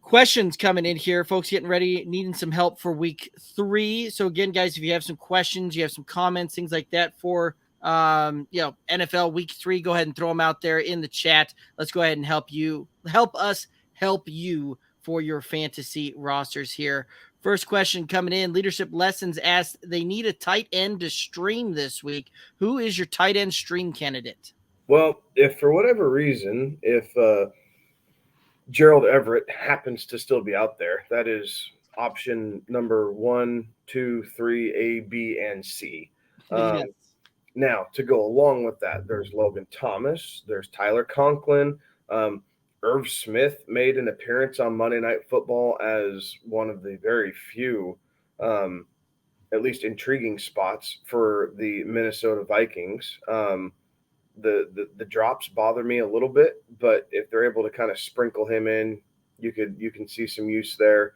Questions coming in here, folks getting ready, needing some help for week 3. So again, guys, if you have some questions, you have some comments, things like that for NFL week 3, go ahead and throw them out there in the chat. Let's go ahead and help us help you for your fantasy rosters here. First question coming in, Leadership Lessons asked, they need a tight end to stream this week. Who is your tight end stream candidate? Well, if for whatever reason, if Gerald Everett happens to still be out there, that is option number 1, 2, 3, A, B, and C. Yes. Now, to go along with that, there's Logan Thomas, there's Tyler Conklin. Irv Smith made an appearance on Monday Night Football as one of the very few, at least intriguing spots for the Minnesota Vikings. The drops bother me a little bit, but if they're able to kind of sprinkle him in, you can see some use there.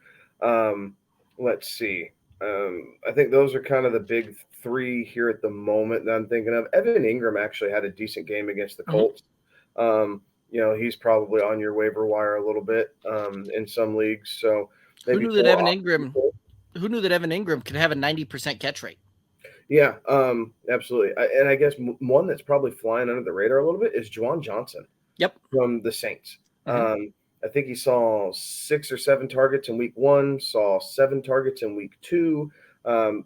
Let's see. I think those are kind of the big 3 here at the moment that I'm thinking of. Evan Ingram actually had a decent game against the Colts. He's probably on your waiver wire a little bit in some leagues. So maybe who knew that Evan Ingram could have a 90% catch rate? Yeah, absolutely. I guess one that's probably flying under the radar a little bit is Juwan Johnson. Yep. From the Saints. I think he saw 6 or 7 targets in week 1, saw 7 targets in week 2.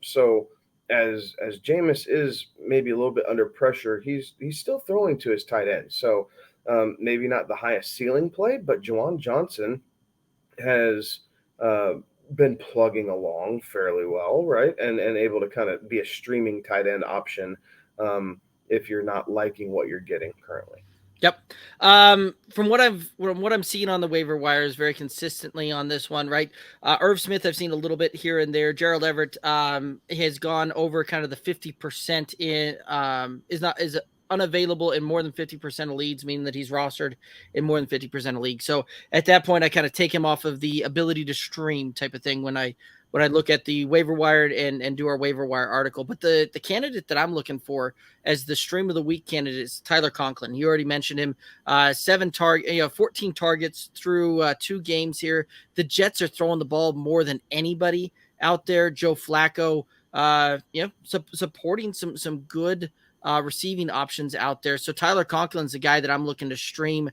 So as Jameis is maybe a little bit under pressure, he's still throwing to his tight end. So maybe not the highest ceiling play, but Juwan Johnson has been plugging along fairly well, right? And able to kind of be a streaming tight end option if you're not liking what you're getting currently. Yep. From what I'm seeing on the waiver wires very consistently on this one, right? Irv Smith, I've seen a little bit here and there. Gerald Everett has gone over kind of the 50% is unavailable in more than 50% of leagues, meaning that he's rostered in more than 50% of leagues. So at that point, I kind of take him off of the ability to stream type of thing when I look at the waiver wire and do our waiver wire article. But the candidate that I'm looking for as the stream of the week candidate is Tyler Conklin. You already mentioned him. 14 targets through 2 games here. The Jets are throwing the ball more than anybody out there. Joe Flacco, supporting some good receiving options out there. So Tyler Conklin's the guy that I'm looking to stream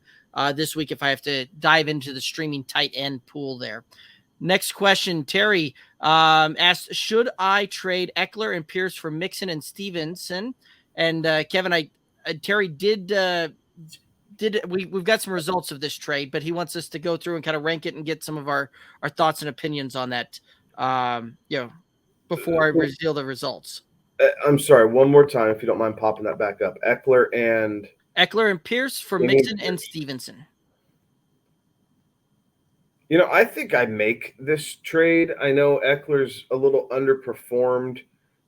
this week if I have to dive into the streaming tight end pool there. Next question, Terry asked, should I trade Eckler and Pierce for Mixon and Stevenson? And Kevin, Terry we've got some results of this trade, but he wants us to go through and kind of rank it and get some of our thoughts and opinions on that, before I reveal the results. I'm sorry, one more time, if you don't mind popping that back up. Eckler and Pierce for Mixon and Stevenson. I think I make this trade. I know Eckler's a little underperformed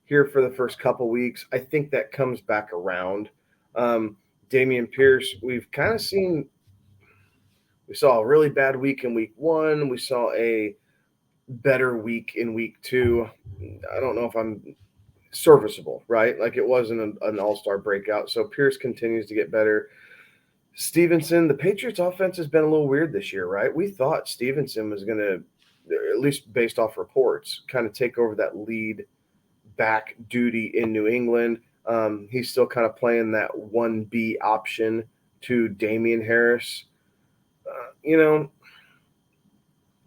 here for the first couple weeks. I think that comes back around. Damien Pierce, we've kind of seen – we saw a really bad week in week 1. We saw a better week in week 2. I don't know if I'm serviceable, right? Like it wasn't an all-star breakout. So Pierce continues to get better. Stevenson, the Patriots offense has been a little weird this year, right? We thought Stevenson was going to, at least based off reports, kind of take over that lead back duty in New England. He's still kind of playing that 1B option to Damien Harris.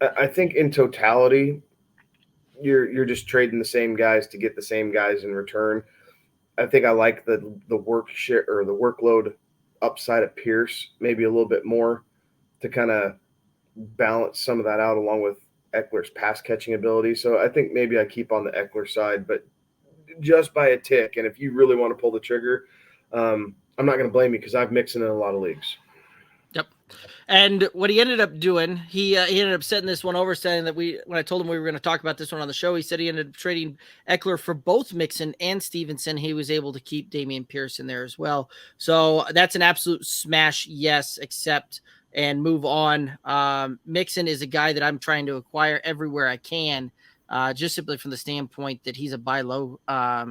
I think in totality, you're just trading the same guys to get the same guys in return. I think I like the work share or the workload upside of Pierce maybe a little bit more to kind of balance some of that out along with Eckler's pass catching ability. So I think maybe I keep on the Eckler side, but just by a tick. And if you really want to pull the trigger, I'm not going to blame you because I've mixed in a lot of leagues. Yep. And what he ended up doing, he ended up setting this one over, saying that when I told him we were going to talk about this one on the show, he said he ended up trading Eckler for both Mixon and Stevenson. He was able to keep Damien Pierce in there as well. So that's an absolute smash. Yes, accept and move on. Mixon is a guy that I'm trying to acquire everywhere I can, just simply from the standpoint that he's a buy low, a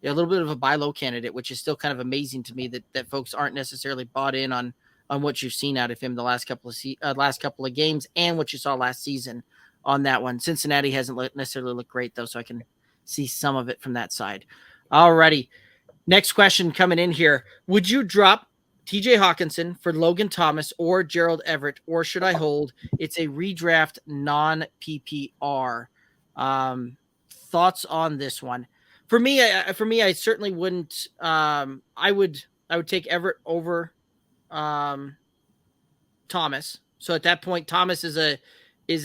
little bit of a buy low candidate, which is still kind of amazing to me that folks aren't necessarily bought in on on what you've seen out of him the last couple of games and what you saw last season on that one. Cincinnati hasn't necessarily looked great though, so I can see some of it from that side. Alrighty. Next question coming in here. Would you drop TJ Hawkinson for Logan Thomas or Gerald Everett, or should I hold? It's a redraft non-PPR. Thoughts on this one? For me, I certainly wouldn't. I would take Everett over Thomas. So at that point, Thomas is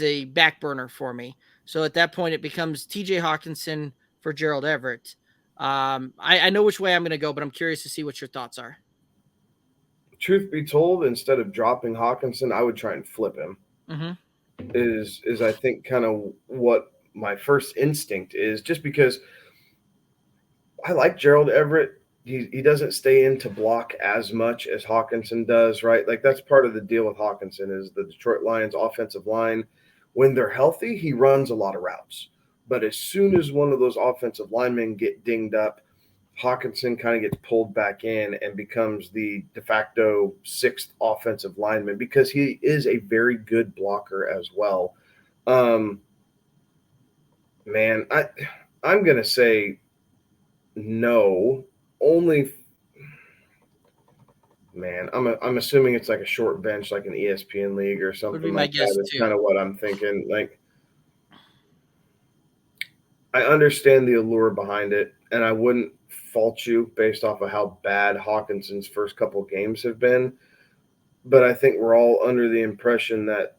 a back burner for me. So at that point, it becomes TJ Hawkinson for Gerald Everett. I know which way I'm going to go, but I'm curious to see what your thoughts are. Truth be told, instead of dropping Hawkinson, I would try and flip him. Mm-hmm. Is I think kind of what my first instinct is, just because I like Gerald Everett. He doesn't stay in to block as much as Hawkinson does, right? Like that's part of the deal with Hawkinson is the Detroit Lions offensive line. When they're healthy, he runs a lot of routes. But as soon as one of those offensive linemen get dinged up, Hawkinson kind of gets pulled back in and becomes the de facto sixth offensive lineman because he is a very good blocker as well. Man, I'm going to say no. Only, man, I'm assuming it's like a short bench, like an ESPN league or something like that. It's kind of what I'm thinking. Like, I understand the allure behind it, and I wouldn't fault you based off of how bad Hawkinson's first couple of games have been. But I think we're all under the impression that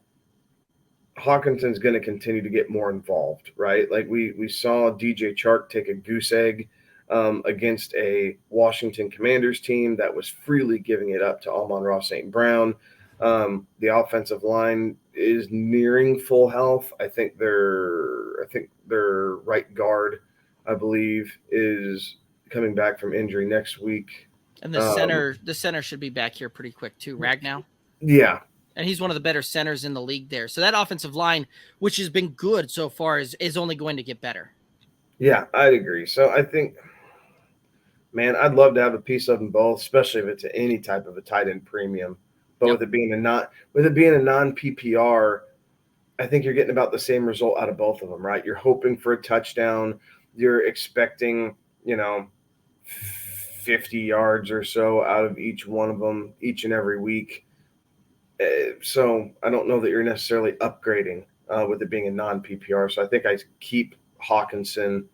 Hawkinson's going to continue to get more involved, right? Like we saw DJ Chark take a goose egg against a Washington Commanders team that was freely giving it up to Amon-Ra St. Brown. The offensive line is nearing full health. I think their right guard, I believe, is coming back from injury next week. And the center should be back here pretty quick too, Ragnow. Yeah. And he's one of the better centers in the league there. So that offensive line, which has been good so far, is only going to get better. Yeah, I'd agree. So I think, man, I'd love to have a piece of them both, especially if it's any type of a tight end premium. But with it being a non-PPR, I think you're getting about the same result out of both of them, right? You're hoping for a touchdown. You're expecting, 50 yards or so out of each one of them each and every week. So I don't know that you're necessarily upgrading with it being a non-PPR. So I think I keep Hawkinson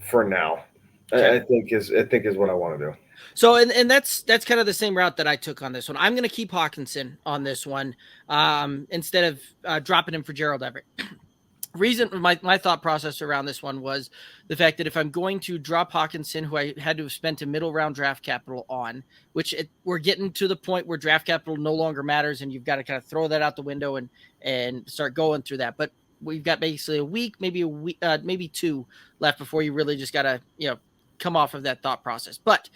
for now. Okay. I think is what I want to do. So and that's kind of the same route that I took on this one. I'm going to keep Hawkinson on this one instead of dropping him for Gerald Everett. Reason my thought process around this one was the fact that if I'm going to drop Hawkinson, who I had to have spent a middle round draft capital on, which we're getting to the point where draft capital no longer matters, and you've got to kind of throw that out the window and start going through that. But we've got basically a week, maybe two left before you really just got to come off of that thought process. But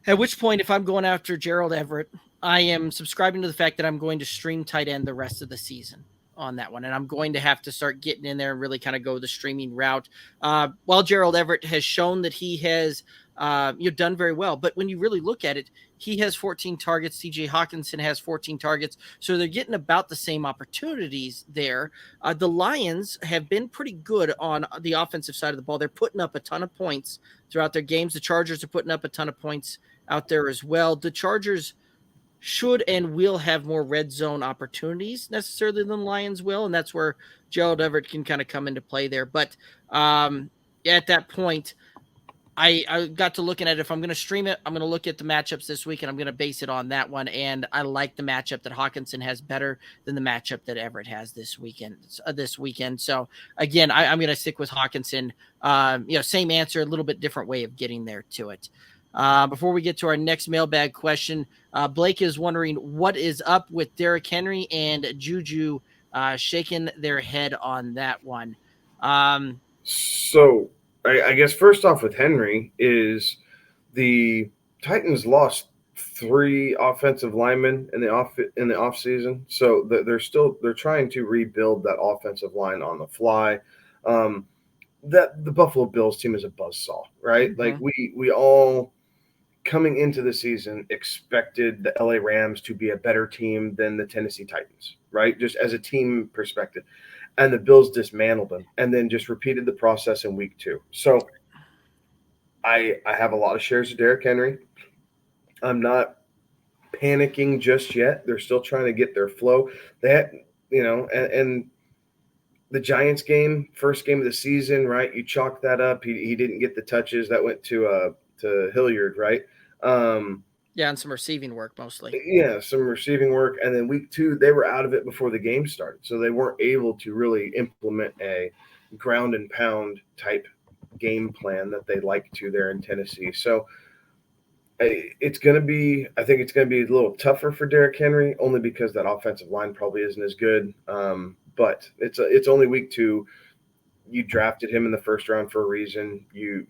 at which point, if I'm going after Gerald Everett, I am subscribing to the fact that I'm going to stream tight end the rest of the season on that one. And I'm going to have to start getting in there and really kind of go the streaming route. While Gerald Everett has shown that he has done very well, but when you really look at it, he has 14 targets. TJ Hawkinson has 14 targets. So they're getting about the same opportunities there. The Lions have been pretty good on the offensive side of the ball. They're putting up a ton of points throughout their games. The Chargers are putting up a ton of points out there as well. The Chargers should and will have more red zone opportunities necessarily than the Lions will, and that's where Gerald Everett can kind of come into play there. But at that point, I got to looking at it. If I'm going to stream it, I'm going to look at the matchups this week, and I'm going to base it on that one. And I like the matchup that Hawkinson has better than the matchup that Everett has this weekend. So again, I'm going to stick with Hawkinson. Same answer, a little bit different way of getting there to it. Before we get to our next mailbag question, Blake is wondering what is up with Derrick Henry and Juju shaking their head on that one. So I guess first off with Henry is the Titans lost 3 offensive linemen in the off season. So they're trying to rebuild that offensive line on the fly. That the Buffalo Bills team is a buzzsaw, right? Mm-hmm. Like we all coming into the season, expected the LA Rams to be a better team than the Tennessee Titans, right? Just as a team perspective. And the Bills dismantled them and then just repeated the process in week 2. So I have a lot of shares of Derrick Henry. I'm not panicking just yet. They're still trying to get their flow. They had, and the Giants game, first game of the season, right? You chalk that up. He didn't get the touches that went to Hilliard, right? Yeah, and some receiving work mostly. Yeah, some receiving work, and then week 2 they were out of it before the game started, so they weren't able to really implement a ground and pound type game plan that they like to there in Tennessee. So it's going to be, I think it's going to be a little tougher for Derrick Henry, only because that offensive line probably isn't as good. But it's only week 2. You drafted him in the first round for a reason. You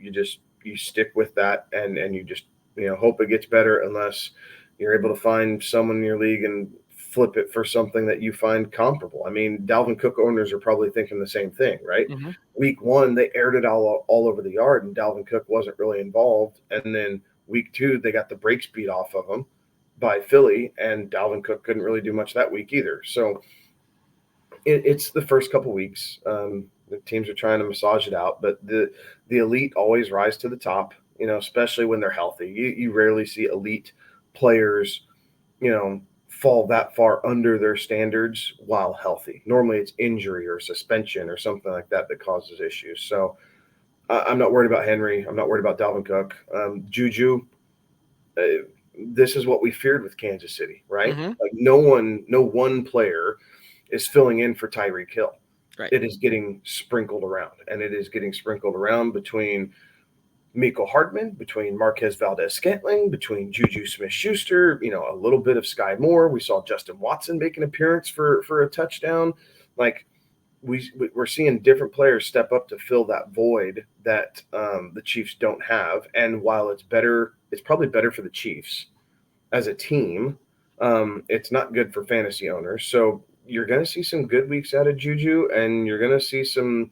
stick with that, and you just hope it gets better, unless you're able to find someone in your league and flip it for something that you find comparable. I mean, Dalvin Cook owners are probably thinking the same thing, right? Mm-hmm. Week 1 they aired it all over the yard, and Dalvin Cook wasn't really involved, and then week 2 they got the brakes beat off of them by Philly, and Dalvin Cook couldn't really do much that week either. So it's the first couple weeks. The teams are trying to massage it out, but the elite always rise to the top, especially when they're healthy. You rarely see elite players, fall that far under their standards while healthy. Normally it's injury or suspension or something like that causes issues. So I'm not worried about Henry. I'm not worried about Dalvin Cook. Juju, this is what we feared with Kansas City, right? Mm-hmm. Like no one player is filling in for Tyreek Hill. Right. It is getting sprinkled around, and it is getting sprinkled around between Mecole Hardman, between Marquez Valdez-Scantling, between Juju Smith-Schuster, a little bit of Sky Moore. We saw Justin Watson make an appearance for a touchdown. Like we're seeing different players step up to fill that void that the Chiefs don't have. And while it's probably better for the Chiefs as a team. It's not good for fantasy owners. So you're going to see some good weeks out of Juju, and you're going to see some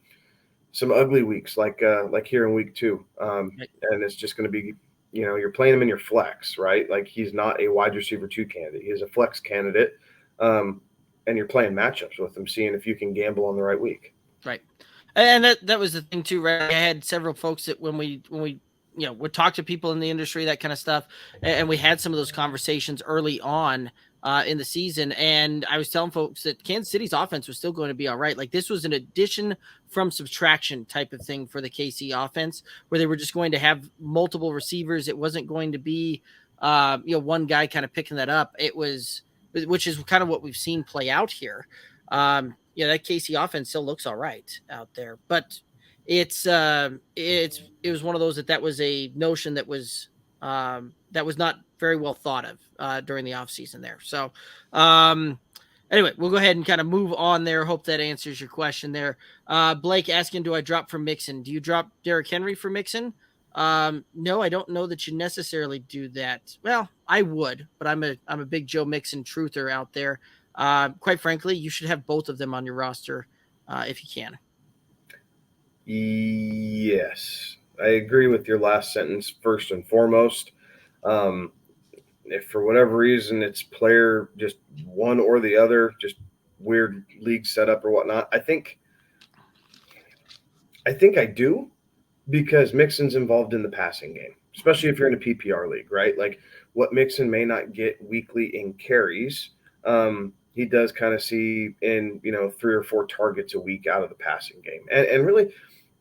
ugly weeks like here in week 2. And it's just going to be, you're playing him in your flex, right? Like he's not a wide receiver 2 candidate. He is a flex candidate. And you're playing matchups with him, seeing if you can gamble on the right week. Right. And that was the thing too, right? I had several folks that when we would talk to people in the industry, that kind of stuff. And we had some of those conversations early on in the season. And I was telling folks that Kansas City's offense was still going to be all right. Like this was an addition from subtraction type of thing for the KC offense, where they were just going to have multiple receivers. It wasn't going to be, one guy kind of picking that up. Which is kind of what we've seen play out here. That KC offense still looks all right out there, but it was one of those that was a notion that was not very well thought of during the offseason there. So anyway, we'll go ahead and kind of move on there. Hope that answers your question there. Blake asking, do I drop for Mixon? Do you drop Derrick Henry for Mixon? No, I don't know that you necessarily do that. Well, I would, but I'm a big Joe Mixon truther out there. Quite frankly, you should have both of them on your roster if you can. Yes, I agree with your last sentence. First and foremost, if for whatever reason it's player just one or the other, just weird league setup or whatnot, I think I do, because Mixon's involved in the passing game, especially if you're in a PPR league, right? Like what Mixon may not get weekly in carries, he does kind of see in 3 or 4 targets a week out of the passing game, and really.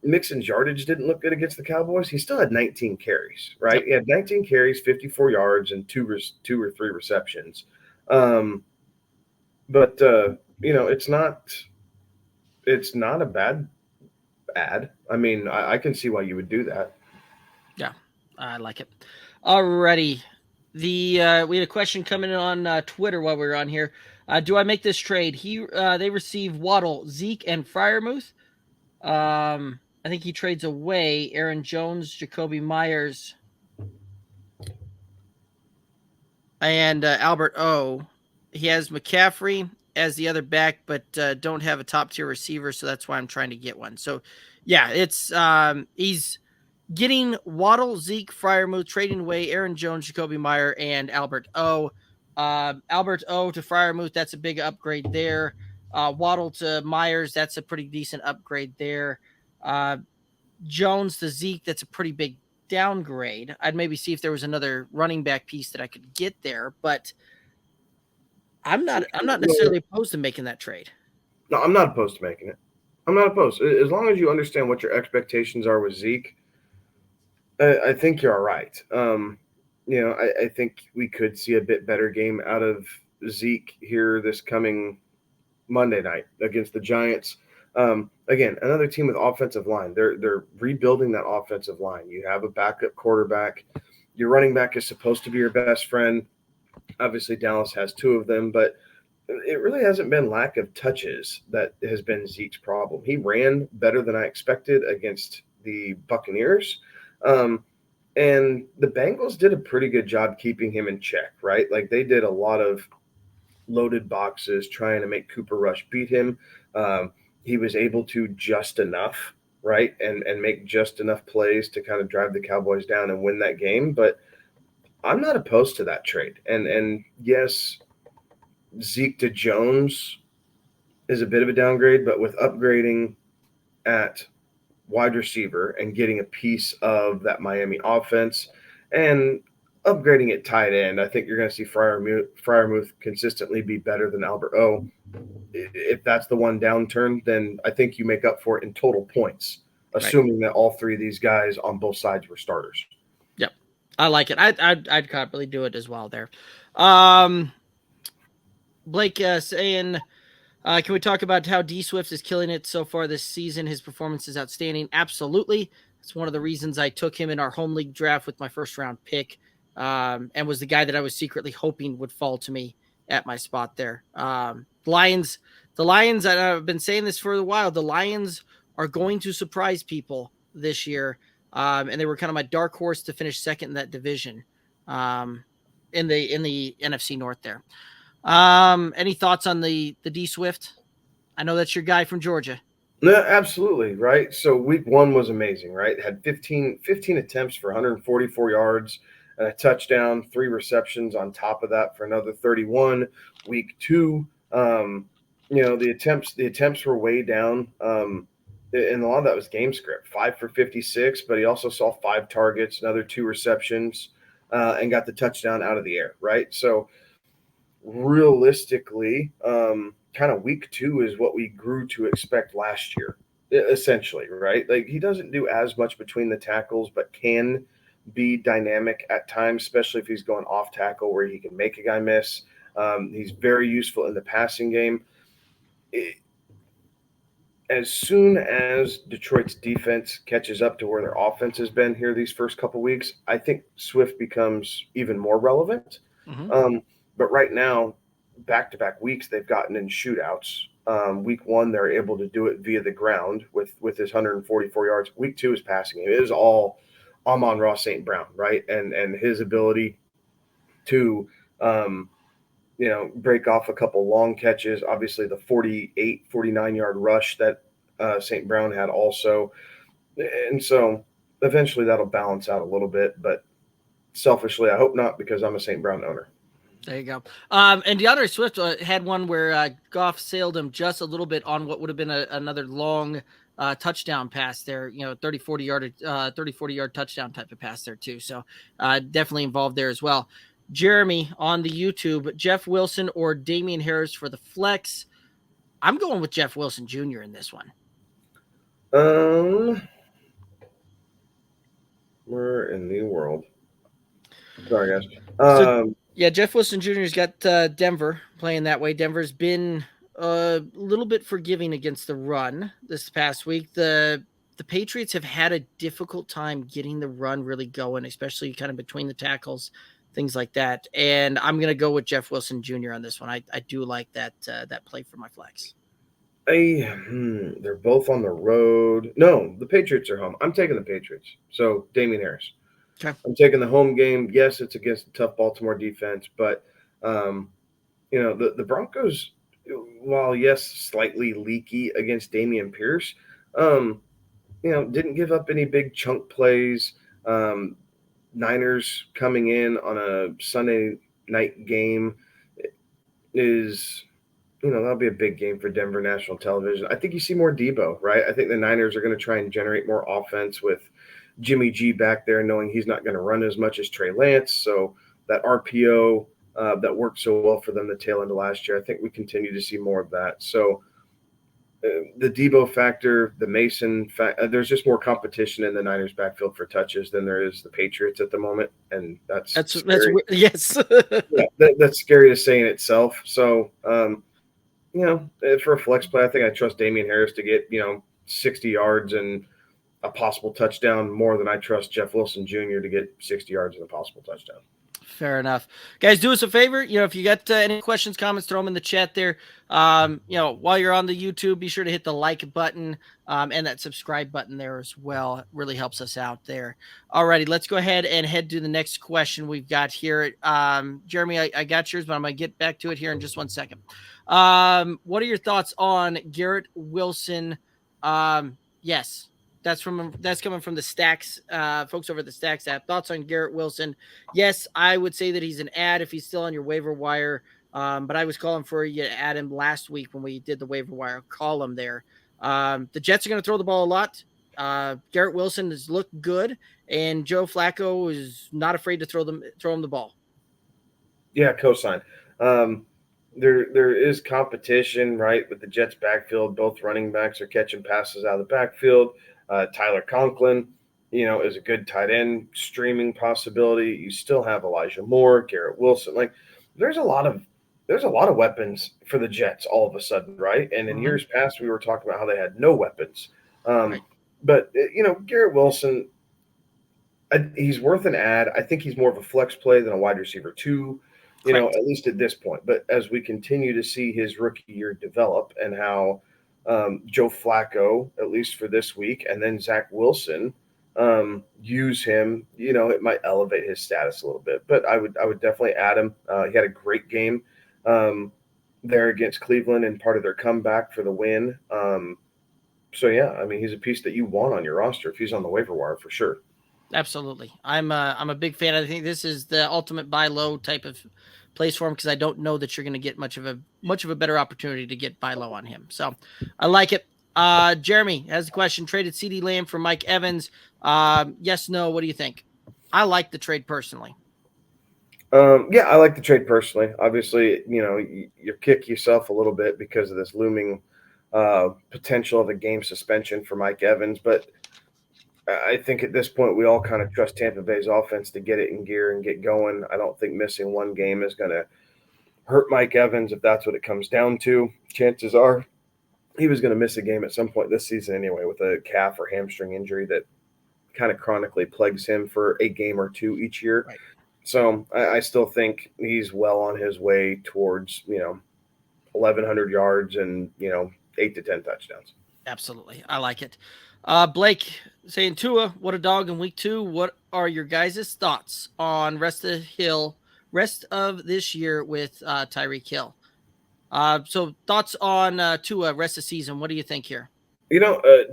Mixon's yardage didn't look good against the Cowboys. He still had 19 carries, right? Yep. He had 19 carries, 54 yards, and 2 or 3 receptions. But it's not a bad ad. I mean, I can see why you would do that. Yeah, I like it. Alrighty. We had a question coming in on Twitter while we were on here. Do I make this trade? They receive Waddle, Zeke, and Freiermuth. I think he trades away Aaron Jones, Jacoby Myers, and Albert O. He has McCaffrey as the other back, but don't have a top tier receiver, so that's why I'm trying to get one. So, yeah, it's he's getting Waddle, Zeke, Freiermuth, trading away Aaron Jones, Jacoby Meyer, and Albert O. Albert O to Freiermuth, that's a big upgrade there. Waddle to Myers, that's a pretty decent upgrade there. Jones to Zeke, that's a pretty big downgrade. I'd maybe see if there was another running back piece that I could get there, but I'm not necessarily opposed to making that trade. No, I'm not opposed to making it. I'm not opposed. As long as you understand what your expectations are with Zeke, I think you're all right. I think we could see a bit better game out of Zeke here this coming Monday night against the Giants. Again, another team with offensive line. They're rebuilding that offensive line. You have a backup quarterback. Your running back is supposed to be your best friend. Obviously, Dallas has two of them, but it really hasn't been lack of touches that has been Zeke's problem. He ran better than I expected against the Buccaneers. And the Bengals did a pretty good job keeping him in check, right? Like they did a lot of loaded boxes trying to make Cooper Rush beat him. He was able to just enough, right? And make just enough plays to kind of drive the Cowboys down and win that game. But I'm not opposed to that trade. And yes, Zeke to Jones is a bit of a downgrade, but with upgrading at wide receiver and getting a piece of that Miami offense and upgrading at tight end, I think you're going to see Freiermuth consistently be better than Albert O. If that's the one downturn, then I think you make up for it in total points, assuming that all three of these guys on both sides were starters. Yep, I like it. I'd probably do it as well there. Blake saying, can we talk about how D Swift is killing it so far this season? His performance is outstanding. Absolutely. It's one of the reasons I took him in our home league draft with my first round pick, and was the guy that I was secretly hoping would fall to me at my spot there. The Lions, and I've been saying this for a while, the Lions are going to surprise people this year. And they were kind of my dark horse to finish second in that division, in the NFC North there. Any thoughts on the D Swift? I know that's your guy from Georgia. No, absolutely, right? So week one was amazing, right? Had 15 attempts for 144 yards and a touchdown, 3 receptions on top of that for another 31. Week two, the attempts were way down. And a lot of that was game script, 5 for 56, but he also saw 5 targets, another 2 receptions, and got the touchdown out of the air, right? So realistically, kind of week two is what we grew to expect last year, essentially, right? Like he doesn't do as much between the tackles, but can be dynamic at times, especially if he's going off tackle where he can make a guy miss. He's very useful in the passing game. As soon as Detroit's defense catches up to where their offense has been here these first couple weeks, I think Swift becomes even more relevant. Mm-hmm. But right now, back-to-back weeks, they've gotten in shootouts. Week one, they're able to do it via the ground with his 144 yards. Week two is passing. It is all Amon-Ra St. Brown, right? And his ability to, break off a couple long catches. Obviously, the 48, 49-yard rush that St. Brown had also. And so eventually that'll balance out a little bit. But selfishly, I hope not, because I'm a St. Brown owner. There you go. And DeAndre Swift had one where Goff sailed him just a little bit on what would have been another long touchdown pass there, 30, 40-yard touchdown type of pass there too. So definitely involved there as well. Jeremy on the YouTube, Jeff Wilson or Damien Harris for the flex. I'm going with Jeff Wilson Jr. in this one. Where in the world? Sorry, guys. Yeah, Jeff Wilson Jr. has got Denver playing that way. Denver's been a little bit forgiving against the run this past week. The Patriots have had a difficult time getting the run really going, especially kind of between the tackles, things like that. And I'm going to go with Jeff Wilson Jr. on this one. I do like that play for my flex. They're both on the road. No, the Patriots are home. I'm taking the Patriots. So Damien Harris. Okay. I'm taking the home game. Yes, it's against a tough Baltimore defense, but the Broncos, while yes, slightly leaky against Dameon Pierce, didn't give up any big chunk plays. Niners coming in on a Sunday night game is, that'll be a big game for Denver national television. I think you see more Debo, right? I think the Niners are going to try and generate more offense with Jimmy G back there, knowing he's not going to run as much as Trey Lance. So that RPO that worked so well for them the tail end of last year, I think we continue to see more of that. So the Debo factor, the Mason there's just more competition in the Niners backfield for touches than there is the Patriots at the moment, and that's scary. Yes. Yeah, that's scary to say in itself. So for a flex play, I think I trust Damien Harris to get 60 yards and a possible touchdown more than I trust Jeff Wilson Jr. to get 60 yards and a possible touchdown. Fair enough. Guys, do us a favor. If you got any questions, comments, throw them in the chat there. While you're on the YouTube, be sure to hit the like button and that subscribe button there as well. It really helps us out there. Alrighty, let's go ahead and head to the next question we've got here. Jeremy, I got yours, but I'm going to get back to it here in just 1 second. What are your thoughts on Garrett Wilson? Yes. That's coming from the Stacks, folks over at the Stacks app. Thoughts on Garrett Wilson? Yes, I would say that he's an ad if he's still on your waiver wire. But I was calling for you to add him last week when we did the waiver wire column there. The Jets are going to throw the ball a lot. Garrett Wilson has looked good, and Joe Flacco is not afraid to throw him the ball. Yeah, cosign. There is competition, right, with the Jets backfield. Both running backs are catching passes out of the backfield. Tyler Conklin, is a good tight end streaming possibility. You still have Elijah Moore, Garrett Wilson. Like, there's a lot of weapons for the Jets all of a sudden, right? And in years past, we were talking about how they had no weapons. Right. But Garrett Wilson, he's worth an ad. I think he's more of a flex play than a wide receiver too. At least at this point. But as we continue to see his rookie year develop and how Joe Flacco, at least for this week, and then Zach Wilson use him, it might elevate his status a little bit. But I would definitely add him. He had a great game there against Cleveland and part of their comeback for the win. So, yeah, I mean, he's a piece that you want on your roster if he's on the waiver wire for sure. Absolutely. I'm a big fan. I think this is the ultimate buy low type of place for him because I don't know that you're going to get much of a better opportunity to get buy low on him. So I like it. Jeremy has a question. Traded CeeDee Lamb for Mike Evans. Yes, no. What do you think? I like the trade personally. Yeah, I like the trade personally. Obviously, you kick yourself a little bit because of this looming potential of a game suspension for Mike Evans, but I think at this point we all kind of trust Tampa Bay's offense to get it in gear and get going. I don't think missing one game is going to hurt Mike Evans if that's what it comes down to. Chances are he was going to miss a game at some point this season anyway with a calf or hamstring injury that kind of chronically plagues him for a game or two each year. Right. So I still think he's well on his way towards, 1,100 yards and, 8 to 10 touchdowns. Absolutely. I like it. Blake saying, Tua, what a dog in week 2. What are your guys' thoughts on rest of this year with Tyreek Hill? So thoughts on Tua rest of the season. What do you think here?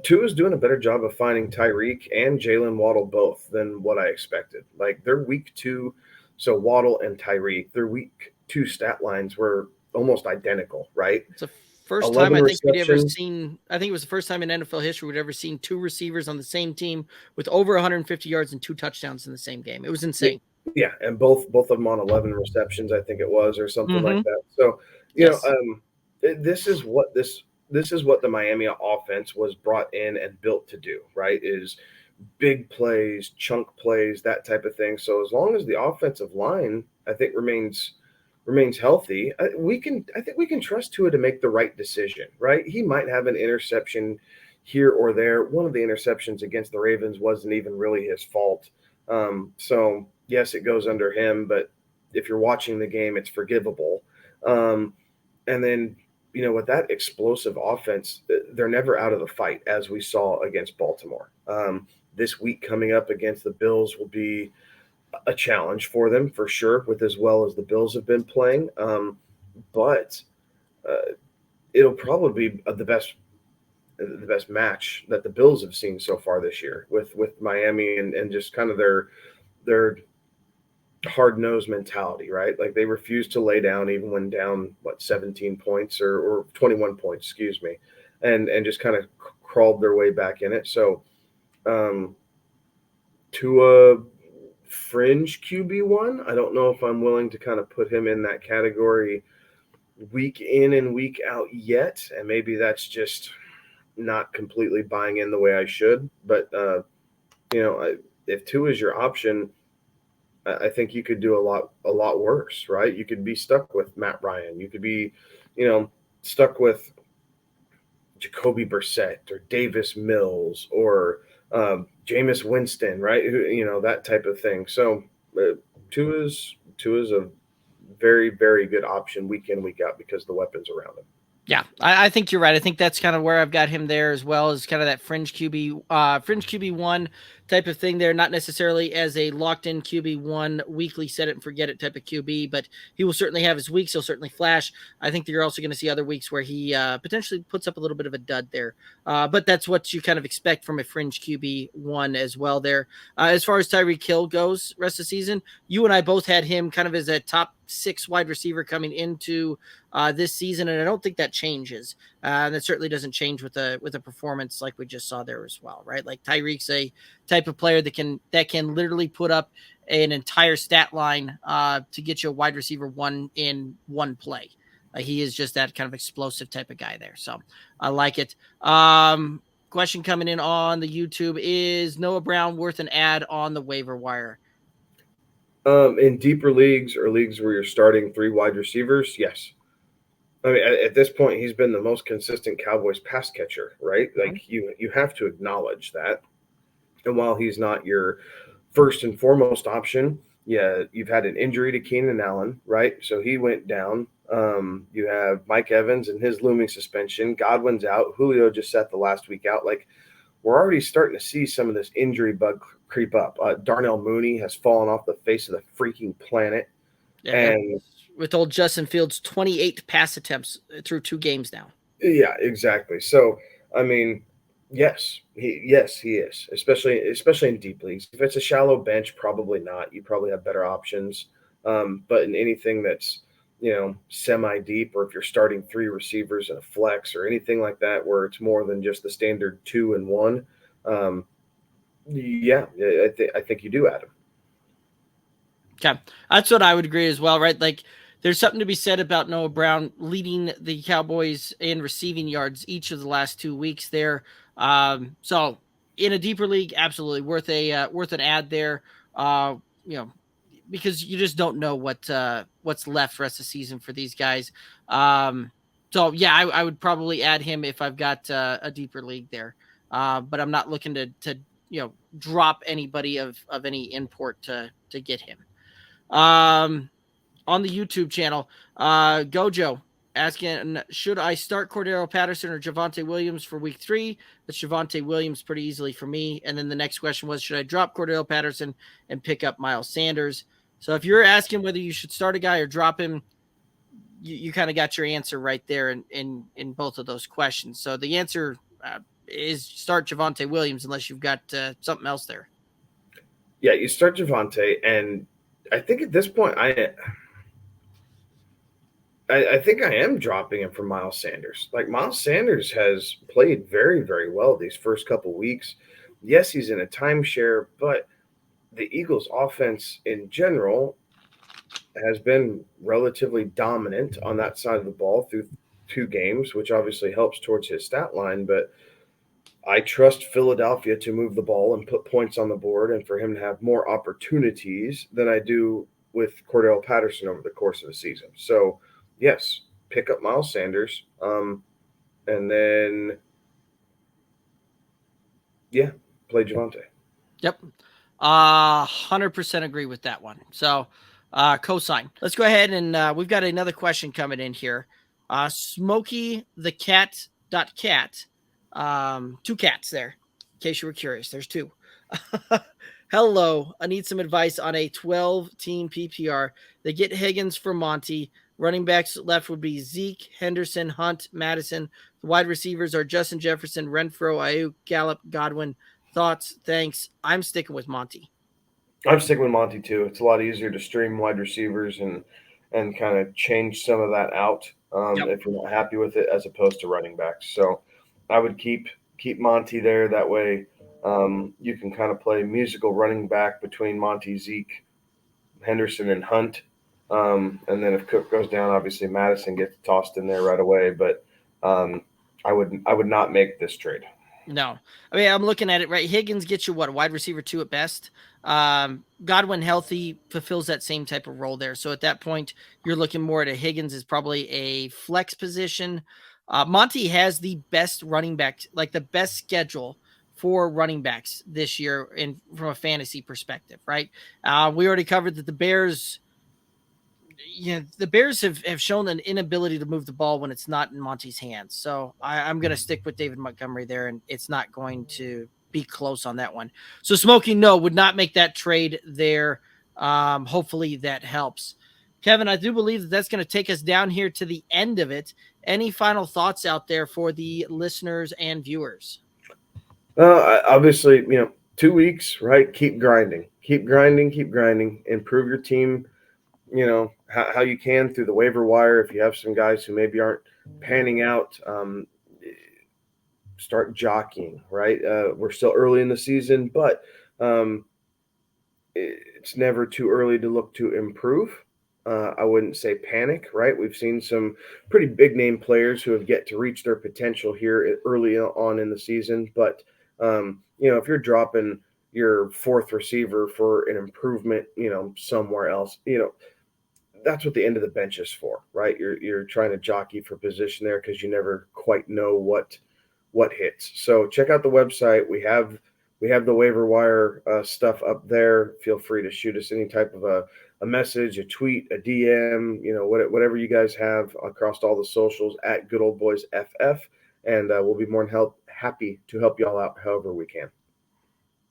Tua's doing a better job of finding Tyreek and Jalen Waddle both than what I expected. Like, their week 2, so Waddle and Tyreek, their week 2 stat lines were almost identical, right? It's the first time I think we'd ever seen. I think it was the first time in NFL history we'd ever seen 2 receivers on the same team with over 150 yards and 2 touchdowns in the same game. It was insane. Yeah, and both of them on 11 receptions, I think it was, or something like that. So, this is what the Miami offense was brought in and built to do, right? Is big plays, chunk plays, that type of thing. So as long as the offensive line, I think, remains healthy, I think we can trust Tua to make the right decision, right? He might have an interception here or there. One of the interceptions against the Ravens wasn't even really his fault. So yes, it goes under him, but if you're watching the game, it's forgivable. And then, with that explosive offense, they're never out of the fight, as we saw against Baltimore. This week coming up against the Bills will be a challenge for them for sure, with as well as the Bills have been playing. But it'll probably be the best the best match that the Bills have seen so far this year with Miami and just kind of their hard-nosed mentality, right? Like they refuse to lay down even when down 17 points or 21 points, excuse me, and just kind of crawled their way back in it. So to a fringe QB1, I don't know if I'm willing to kind of put him in that category week in and week out yet, and maybe that's just not completely buying in the way I should. But if two is your option, I think you could do a lot worse, right? You could be stuck with Matt Ryan. You could be, stuck with Jacoby Brissett or Davis Mills or Jameis Winston, right? That type of thing. So two is a very, very good option week in, week out because the weapons around him. Yeah, I think you're right. I think that's kind of where I've got him there as well, as kind of that fringe QB1 type of thing there. Not necessarily as a locked in QB1 weekly set it and forget it type of QB, but he will certainly have his weeks. He'll certainly flash. I think that you're also going to see other weeks where he potentially puts up a little bit of a dud there. But that's what you kind of expect from a fringe QB1 as well there. As far as Tyreek Hill goes, rest of the season, you and I both had him kind of as a top 6 wide receiver coming into this season, and I don't think that changes. That certainly doesn't change with a performance like we just saw there as well, right? Like Tyreek's a type of player that can literally put up an entire stat line to get you a wide receiver one in one play. He is just that kind of explosive type of guy there. So I like it. Question coming in on the YouTube: is Noah Brown worth an ad on the waiver wire? In deeper leagues or leagues where you're starting 3 wide receivers, yes. I mean, at this point, he's been the most consistent Cowboys pass catcher, right? Like you have to acknowledge that. And while he's not your first and foremost option, yeah, you've had an injury to Keenan Allen, right? So he went down. You have Mike Evans and his looming suspension. Godwin's out. Julio just sat the last week out. Like, we're already starting to see some of this injury bug creep up. Darnell Mooney has fallen off the face of the freaking planet. Yeah, and with old Justin Fields, 28 pass attempts through 2 games now. Yeah, exactly. So, I mean, yes, he is, especially in deep leagues. If it's a shallow bench, probably not. You probably have better options. But in anything that's semi-deep, or if you're starting 3 receivers in a flex or anything like that, where it's more than just the standard 2 and 1, I think you do add him. Okay, that's what I would agree as well, right? Like, there's something to be said about Noah Brown leading the Cowboys in receiving yards each of the last 2 weeks there. So in a deeper league, absolutely worth an ad there. Because you just don't know what's left the rest of the season for these guys. So yeah, I would probably add him if I've got a deeper league there. But I'm not looking to drop anybody of any import to get him. On the YouTube channel, Gojo asking, should I start Cordero Patterson or Javonte Williams for week 3? That's Javonte Williams pretty easily for me. And then the next question was, should I drop Cordero Patterson and pick up Miles Sanders? So if you're asking whether you should start a guy or drop him, you kind of got your answer right there in both of those questions. So the answer is start Javonte Williams unless you've got something else there. Yeah, you start Javonte, and I think at this point I think I am dropping him for Miles Sanders. Like, Miles Sanders has played very, very well these first couple weeks. Yes, he's in a timeshare, but the Eagles' offense in general has been relatively dominant on that side of the ball through 2 games, which obviously helps towards his stat line. But I trust Philadelphia to move the ball and put points on the board and for him to have more opportunities than I do with Cordell Patterson over the course of the season. So, yes, pick up Miles Sanders, and then, play Javonte. Yep. 100% agree with that one. So, cosign. Let's go ahead and we've got another question coming in here. Smokey the cat. 2 cats there, in case you were curious. There's 2. Hello. I need some advice on a 12-team PPR. They get Higgins for Monty, Running backs left would be Zeke, Henderson, Hunt, Madison. The wide receivers are Justin Jefferson, Renfro, Ayuk, Gallup, Godwin. Thoughts? Thanks. I'm sticking with Monty. I'm sticking with Monty too. It's a lot easier to stream wide receivers and kind of change some of that out if you're not happy with it, as opposed to running backs. So I would keep Monty there. That way you can kind of play musical running back between Monty, Zeke, Henderson, and Hunt. And then if Cook goes down, obviously Madison gets tossed in there right away. But I would not make this trade. No, I mean, I'm looking at it, right? Higgins gets you what, wide receiver 2 at best. Godwin healthy fulfills that same type of role there. So at that point, you're looking more at a Higgins is probably a flex position. Monty has the best running back, like the best schedule for running backs this year from a fantasy perspective, right? We already covered that the Bears have shown an inability to move the ball when it's not in Monty's hands. So I'm going to stick with David Montgomery there, and it's not going to be close on that one. So Smokey, no, would not make that trade there. Hopefully that helps. Kevin, I do believe that's going to take us down here to the end of it. Any final thoughts out there for the listeners and viewers? Obviously, 2 weeks, right? Keep grinding, improve your team, how you can through the waiver wire. If you have some guys who maybe aren't panning out, start jockeying, right? We're still early in the season, but it's never too early to look to improve. I wouldn't say panic, right? We've seen some pretty big name players who have yet to reach their potential here early on in the season. But, if you're dropping your fourth receiver for an improvement, somewhere else, that's what the end of the bench is for, right? You're trying to jockey for position there because you never quite know what hits. So check out the website. We have the waiver wire stuff up there. Feel free to shoot us any type of a message, a tweet, a DM, whatever you guys have across all the socials at Good Old Boys FF, and we'll be more than happy to help y'all out however we can.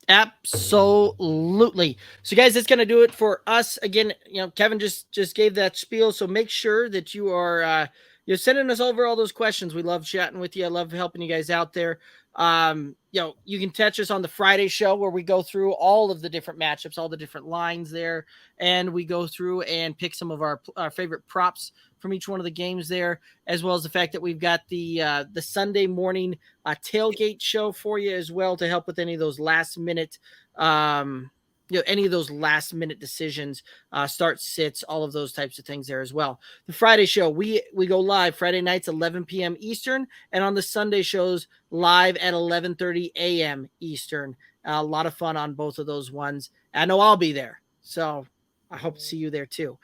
Absolutely. So guys, that's going to do it for us. Again, Kevin just gave that spiel. So make sure that you are, you're sending us over all those questions. We love chatting with you. I love helping you guys out there. You can catch us on the Friday show where we go through all of the different matchups, all the different lines there. And we go through and pick some of our favorite props from each one of the games there, as well as the fact that we've got the Sunday morning tailgate show for you as well to help with any of those last minute, any of those last minute decisions, start sits, all of those types of things there as well. The Friday show, we go live Friday nights, 11 p.m. Eastern, and on the Sunday shows live at 11:30 a.m. Eastern. A lot of fun on both of those ones. I know I'll be there, so I hope to see you there too.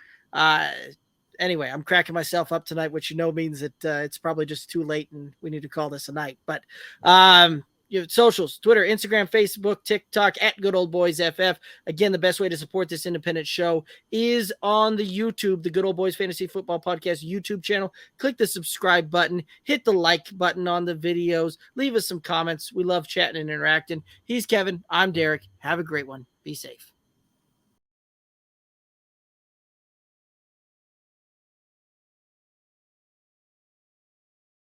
Anyway, I'm cracking myself up tonight, which means that it's probably just too late and we need to call this a night. But socials, Twitter, Instagram, Facebook, TikTok at Good Old Boys FF. Again, the best way to support this independent show is on the YouTube, the Good Old Boys Fantasy Football Podcast YouTube channel. Click the subscribe button, hit the like button on the videos, leave us some comments. We love chatting and interacting. He's Kevin. I'm Derrick. Have a great one. Be safe.